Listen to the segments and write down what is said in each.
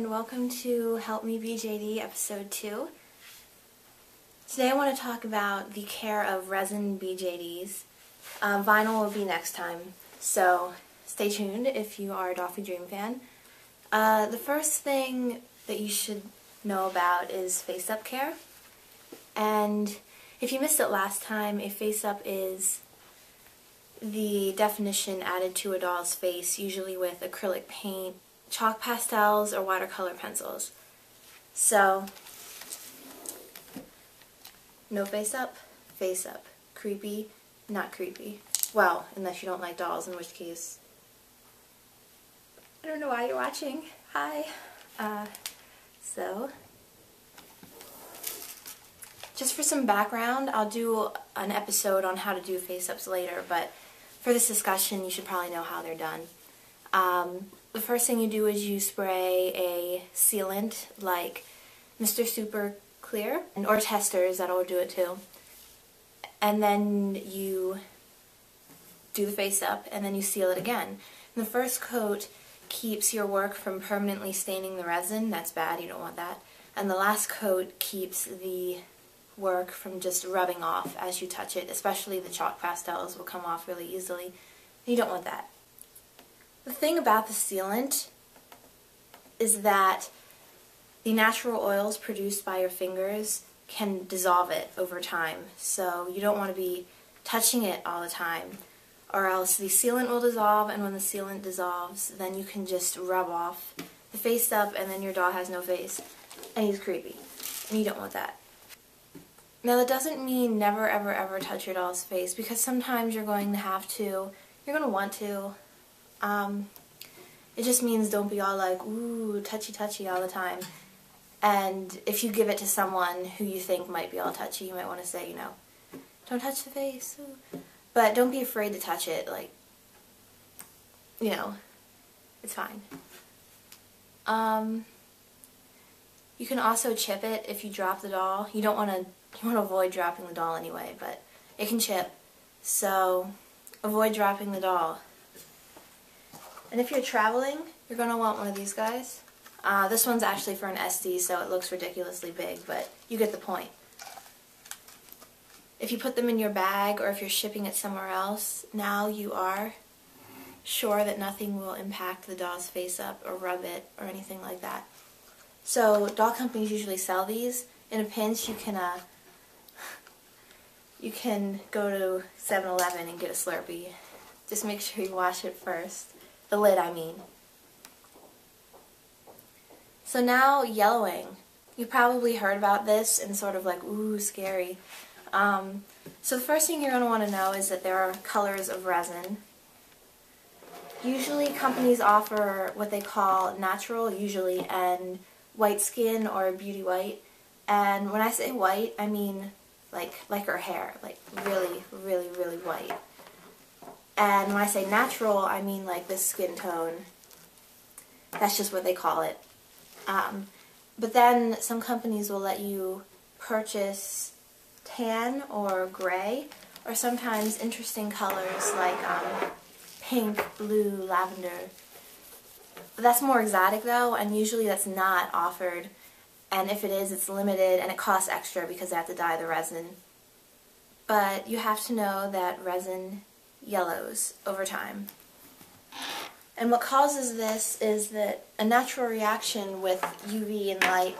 and welcome to Help Me BJD episode 2. Today I want to talk about the care of resin BJDs. Vinyl will be next time, so stay tuned if you are a Dolphy Dream fan. The first thing that you should know about is face-up care. And if you missed it last time, a face-up is the definition added to a doll's face, usually with acrylic paint, chalk pastels, or watercolor pencils. So, no face-up, face-up. Creepy, not creepy. Well, unless you don't like dolls, in which case, I don't know why you're watching. Hi. Just for some background, I'll do an episode on how to do face-ups later, but for this discussion, you should probably know how they're done. The first thing you do is you spray a sealant like Mr. Super Clear, or testers, that'll do it too. And then you do the face-up, and then you seal it again. And the first coat keeps your work from permanently staining the resin. That's bad, you don't want that. And the last coat keeps the work from just rubbing off as you touch it, especially the chalk pastels will come off really easily. You don't want that. The thing about the sealant is that the natural oils produced by your fingers can dissolve it over time, so you don't want to be touching it all the time, or else the sealant will dissolve, and when the sealant dissolves, then you can just rub off the face up and then your doll has no face, and he's creepy, and you don't want that. Now that doesn't mean never ever ever touch your doll's face, because sometimes you're going to have to, you're going to want to. It just means don't be all like, ooh, touchy touchy all the time. And if you give it to someone who you think might be all touchy, you might want to say, you know, don't touch the face. Ooh. But don't be afraid to touch it, like, you know, it's fine. You can also chip it if you drop the doll. You want to avoid dropping the doll anyway, but it can chip. So avoid dropping the doll. And if you're traveling, you're going to want one of these guys. This one's actually for an SD, so it looks ridiculously big, but you get the point. If you put them in your bag, or if you're shipping it somewhere else, now you are sure that nothing will impact the doll's face up or rub it or anything like that. So doll companies usually sell these. In a pinch, you can go to 7-Eleven and get a Slurpee. Just make sure you wash it first. The lid, I mean. So now, yellowing. You probably heard about this and sort of like, ooh, scary. So the first thing you're going to want to know is that there are colors of resin. Usually companies offer what they call natural, usually, and white skin or beauty white. And when I say white, I mean like her hair, like really, really, really white. And when I say natural, I mean like this skin tone. That's just what they call it. But then some companies will let you purchase tan or gray, or sometimes interesting colors like pink, blue, lavender. That's more exotic though, and usually that's not offered, and if it is, it's limited and it costs extra because they have to dye the resin. But you have to know that resin yellows over time. And what causes this is that a natural reaction with UV and light,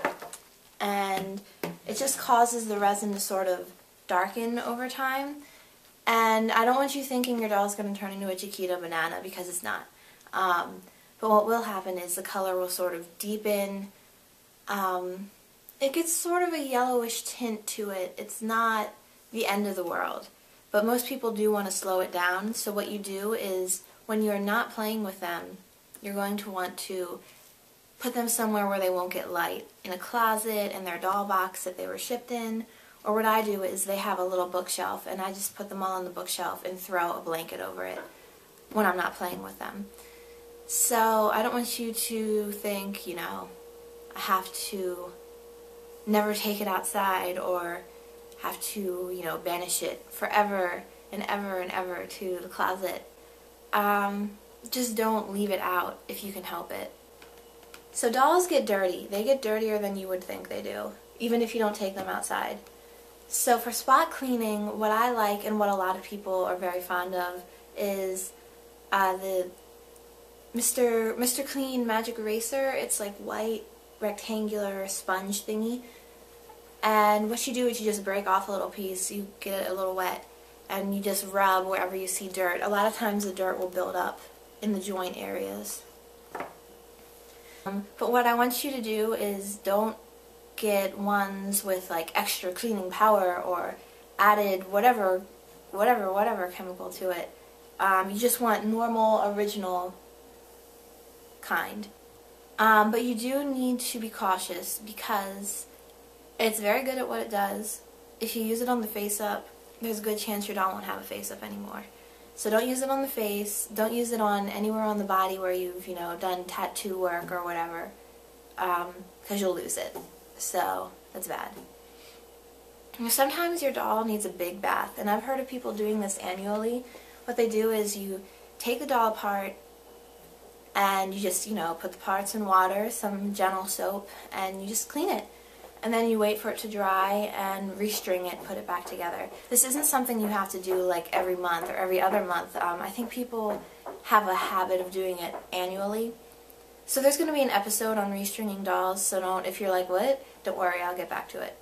and it just causes the resin to sort of darken over time. And I don't want you thinking your doll's going to turn into a Chiquita banana, because it's not. But what will happen is the color will sort of deepen. It gets sort of a yellowish tint to it. It's not the end of the world. But most people do want to slow it down, so what you do is, when you're not playing with them, you're going to want to put them somewhere where they won't get light. In a closet, in their doll box that they were shipped in, or what I do is they have a little bookshelf, and I just put them all on the bookshelf and throw a blanket over it when I'm not playing with them. So I don't want you to think, you know, I have to never take it outside, or have to, you know, banish it forever and ever and ever to the closet. Just don't leave it out if you can help it. So dolls get dirty. They get dirtier than you would think they do, even if you don't take them outside. So for spot cleaning, what I like and what a lot of people are very fond of is the Mr. Clean Magic Eraser. It's like white rectangular sponge thingy. And what you do is you just break off a little piece, you get it a little wet, and you just rub wherever you see dirt. A lot of times the dirt will build up in the joint areas. But what I want you to do is don't get ones with like extra cleaning power or added whatever chemical to it. You just want normal, original kind. But you do need to be cautious because it's very good at what it does. If you use it on the face up, there's a good chance your doll won't have a face up anymore. So don't use it on the face, don't use it on anywhere on the body where you've, done tattoo work or whatever, because you'll lose it. So that's bad. Sometimes your doll needs a big bath, and I've heard of people doing this annually. What they do is you take the doll apart and you just, put the parts in water, some gentle soap, and you just clean it. And then you wait for it to dry and restring it, put it back together. This isn't something you have to do like every month or every other month. I think people have a habit of doing it annually. So there's going to be an episode on restringing dolls, so if you're like, what? Don't worry, I'll get back to it.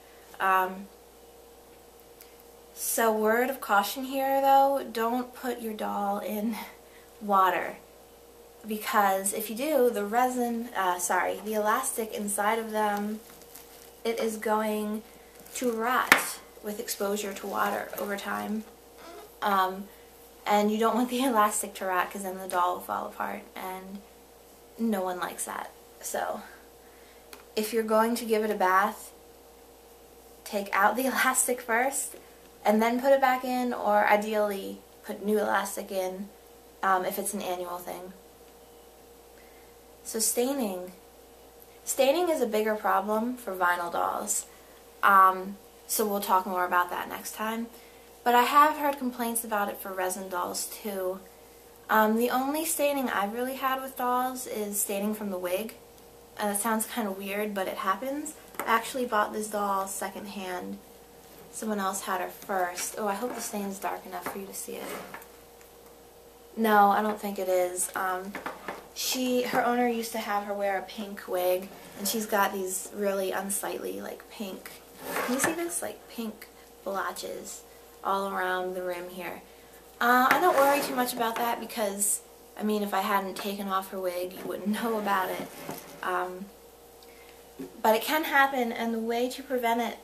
So word of caution here though, don't put your doll in water. Because if you do, the the elastic inside of them, it is going to rot with exposure to water over time. And you don't want the elastic to rot because then the doll will fall apart, and no one likes that. So if you're going to give it a bath, take out the elastic first and then put it back in, or ideally put new elastic in if it's an annual thing. So staining. Staining is a bigger problem for vinyl dolls, so we'll talk more about that next time. But I have heard complaints about it for resin dolls too. The only staining I've really had with dolls is staining from the wig. That sounds kind of weird, but it happens. I actually bought this doll secondhand. Someone else had her first. Oh, I hope the stain's dark enough for you to see it. No, I don't think it is. Her owner used to have her wear a pink wig, and she's got these really unsightly, like pink, can you see this? Like pink blotches all around the rim here. I don't worry too much about that because, I mean, if I hadn't taken off her wig, you wouldn't know about it. But it can happen, and the way to prevent it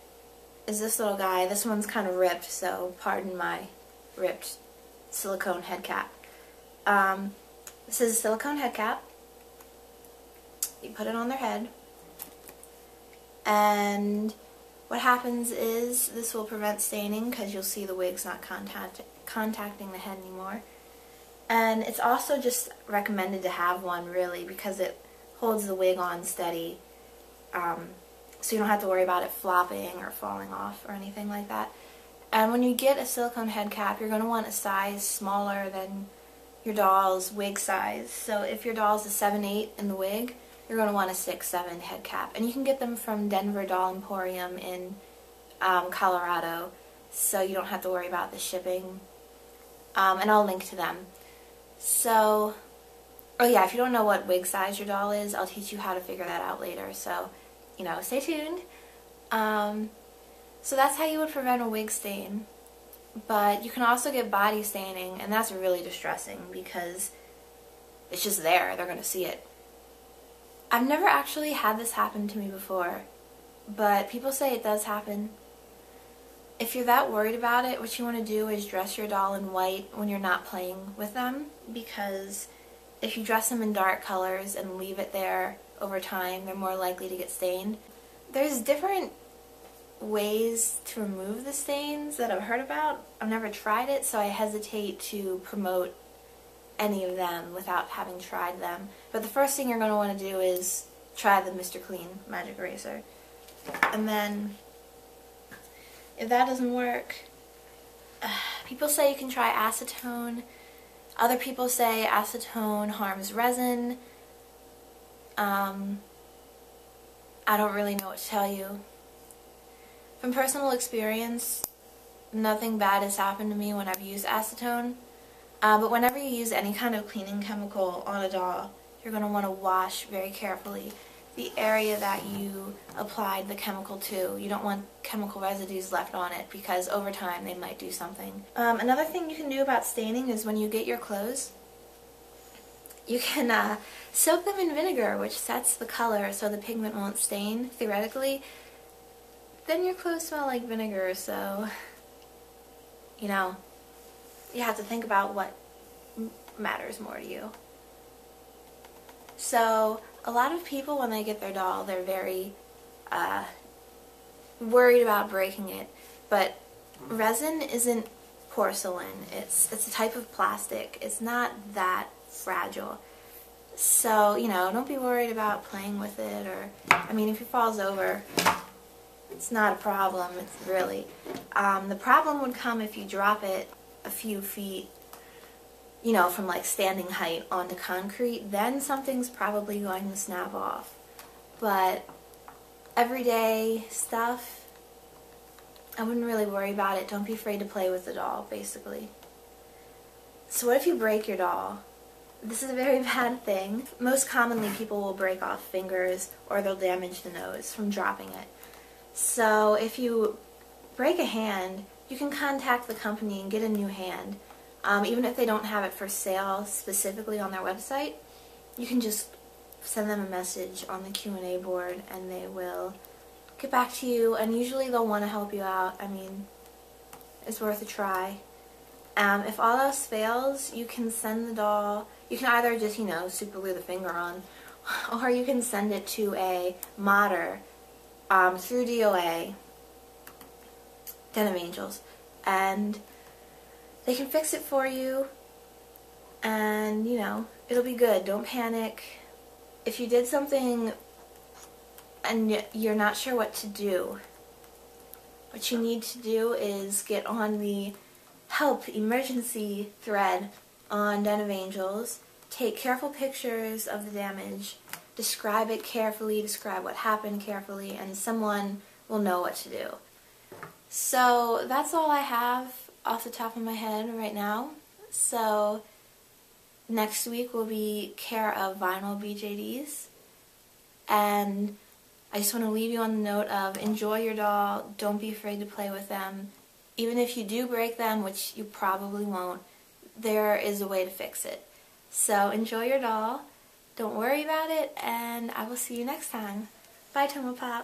is this little guy. This one's kind of ripped, so pardon my ripped silicone head cap. This is a silicone head cap. You put it on their head, and what happens is this will prevent staining because you'll see the wig's not contacting the head anymore. And it's also just recommended to have one, really, because it holds the wig on steady, so you don't have to worry about it flopping or falling off or anything like that. And when you get a silicone head cap, you're going to want a size smaller than your doll's wig size. So if your doll's a 7/8 in the wig, you're going to want a 6/7 head cap. And you can get them from Denver Doll Emporium in Colorado, so you don't have to worry about the shipping. And I'll link to them. So, oh yeah, if you don't know what wig size your doll is, I'll teach you how to figure that out later. So, stay tuned. So that's how you would prevent a wig stain. But you can also get body staining, and that's really distressing because it's just there. They're going to see it. I've never actually had this happen to me before, but people say it does happen. If you're that worried about it, what you want to do is dress your doll in white when you're not playing with them, because if you dress them in dark colors and leave it there over time, they're more likely to get stained. There's different ways to remove the stains that I've heard about. I've never tried it, so I hesitate to promote any of them without having tried them. But the first thing you're going to want to do is try the Mr. Clean Magic Eraser. And then, if that doesn't work, people say you can try acetone. Other people say acetone harms resin. I don't really know what to tell you. From personal experience, nothing bad has happened to me when I've used acetone. But whenever you use any kind of cleaning chemical on a doll, you're going to want to wash very carefully the area that you applied the chemical to. You don't want chemical residues left on it because over time they might do something. Another thing you can do about staining is when you get your clothes, you can soak them in vinegar, which sets the color so the pigment won't stain, theoretically. Then your clothes smell like vinegar, so, you know, you have to think about what matters more to you. So, a lot of people, when they get their doll, they're very worried about breaking it. But resin isn't porcelain. It's a type of plastic. It's not that fragile. So, you know, don't be worried about playing with it. Or, I mean, if it falls over, it's not a problem. It's really. The problem would come if you drop it a few feet, you know, from like standing height onto concrete. Then something's probably going to snap off. But everyday stuff, I wouldn't really worry about it. Don't be afraid to play with the doll, basically. So what if you break your doll? This is a very bad thing. Most commonly, people will break off fingers or they'll damage the nose from dropping it. So if you break a hand, you can contact the company and get a new hand. Even if they don't have it for sale specifically on their website, you can just send them a message on the Q&A board and they will get back to you, and usually they'll want to help you out. I mean, it's worth a try. If all else fails, you can send the doll, you can either just, you know, super glue the finger on, or you can send it to a modder through DOA, Den of Angels, and they can fix it for you, and, you know, it'll be good. Don't panic. If you did something and you're not sure what to do, what you need to do is get on the help emergency thread on Den of Angels, take careful pictures of the damage, describe it carefully, describe what happened carefully, and someone will know what to do. So that's all I have off the top of my head right now. So next week will be care of vinyl BJDs, and I just want to leave you on the note of enjoy your doll, don't be afraid to play with them. Even if you do break them, which you probably won't, there is a way to fix it. So enjoy your doll, don't worry about it, and I will see you next time. Bye, Tomopop.